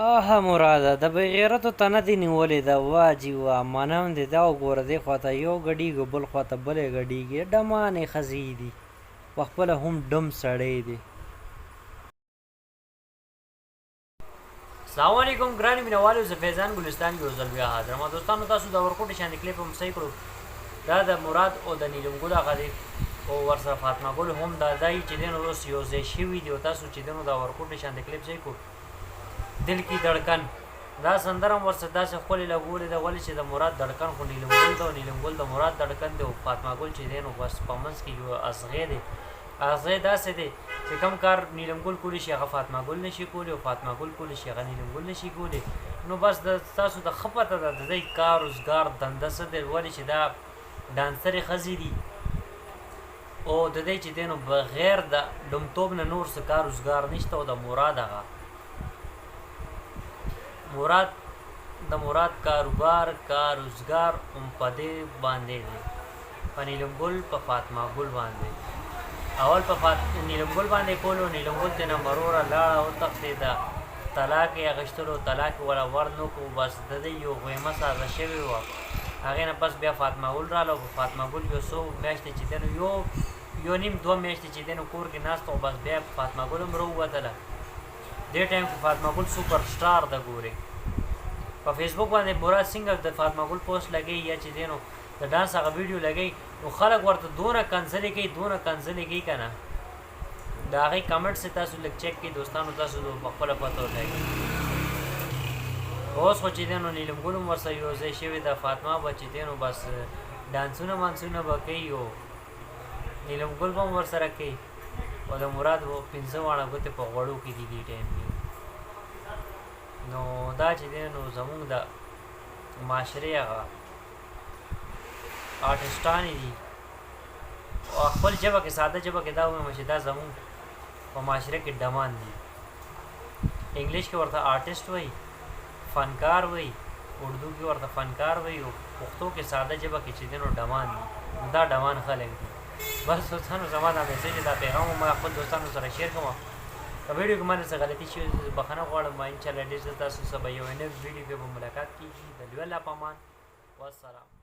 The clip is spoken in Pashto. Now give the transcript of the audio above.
آها مراده د بغیرتو تنه دې نیولې ده واجي وا منم دې دا وګوره دې خواته یو ګډیږي بل خواته بلې ګډیږي ډمانې ښځې دي په خپله هم ډم سړی دی. السلام علیکم ګرانې مینهوالو، زه فیضان ګلستان یو ځل بیا حاضرم. دوستانو تاسو د ورکوټ شانې کلیپ هم صحیح کړو، دا د مراد او د نیلم ګل هغه دی او ورسره فاطمه ګل هم دا دی چې دی نو اوس یو ځای شوي دي او تاسو چې دی نو د ورکوټ شانې کلیپ صحیح کړو. دل کی دړکن دا سندره هم ورسره داسې ښکلې لګولې ده، ولې چې د مراد دړکن خو نیلم ګل ده او نیلم ګل د مراد دړکن دی او فاطمه ګل چې دی نو بس په منځ کې یو اصغی دی. اصغی داسې دی چې کوم کار نیلم ګل کولی شي هغه فاطمه ګل نشي کولی او فاطمه ګل کولی شي هغه نیلم ګل نشي کولی. نو بس د تاسو د ښه پته ده د دوی کار روزګار دنده څه دی، ولې چې دا ډانسرې ښځې دي او د دوی چې دی نو بغیر د ډمتوب نه نور څه کار روزګار نشته. او د مراد هغه د مراد کاروبار کار روزګار هم په دې باندې دی، په نیلم ګل په فاطمه ګل باندې. اول په نیلم ګل باندې کولو، نیلم ګل تېنه مروره لاړه وتښتېده، طلاق یې اخیستلو، طلاق یې وله ورنه کړو. بس د دې یو غیمه سازه شوې وه، هغې نه پس بیا فاطمه ګل راغله او په فاطمه ګل یو څو میاشتې چې دی نو یو نیم دوه میاشتې چې دی نو کور کې ناسته او بس بیا فاطمه ګل هم راووتله. دې ټایم کې فاطمه ګل سوپر سټار ده. ګورې په فیسبوک باندې مراد څنګه د فاطمه ګل پوسټ لګوي یا چې دی نو د ډانس هغه ویډیو لګوي نو خلک ورته دونه کنځلې کوي که نه. د هغې کمنټس یې تاسو لږ چیک کړئ دوستانو، تاسو په خپله پته ولګوي. اوس خو چې دی نو نیلم ګل هم ورسره یو ځای شوې ده، فاطمه به چې دی نو بس ډانسونه مانسونه به کوي او نیلم ګل به هم ورسره کوي او د مراد 15 واړه ګوتې په غوړو کې دي دې ټایم کې. نو دا چې دی نو زمونږ د معاشرې هغه آرټسټانې دي او خپل ژبه کې ساده ژبه کې دا ووایم چې دا زمونږ په معاشره کې ډمان دي. انګلیش کې ورته آرټسټ وایي، فنکار وایي، اردو کې ورته فنکار وایي او پښتو کې ساده ژبه کې چې دی نو ډمان دي. دا ډمان خلک دي. بس دوستانو زما دا میسیج دا پیغام ما خپل دوستانو سره شیر کوم. په ویډیو کې ما څه غلطي شوې بخښنه غواړم. انشاءالله ډېر ژر تاسو سره به یو نوې ویډیو کې به ملاقات کېږي. د لوی الله په امان والسلام.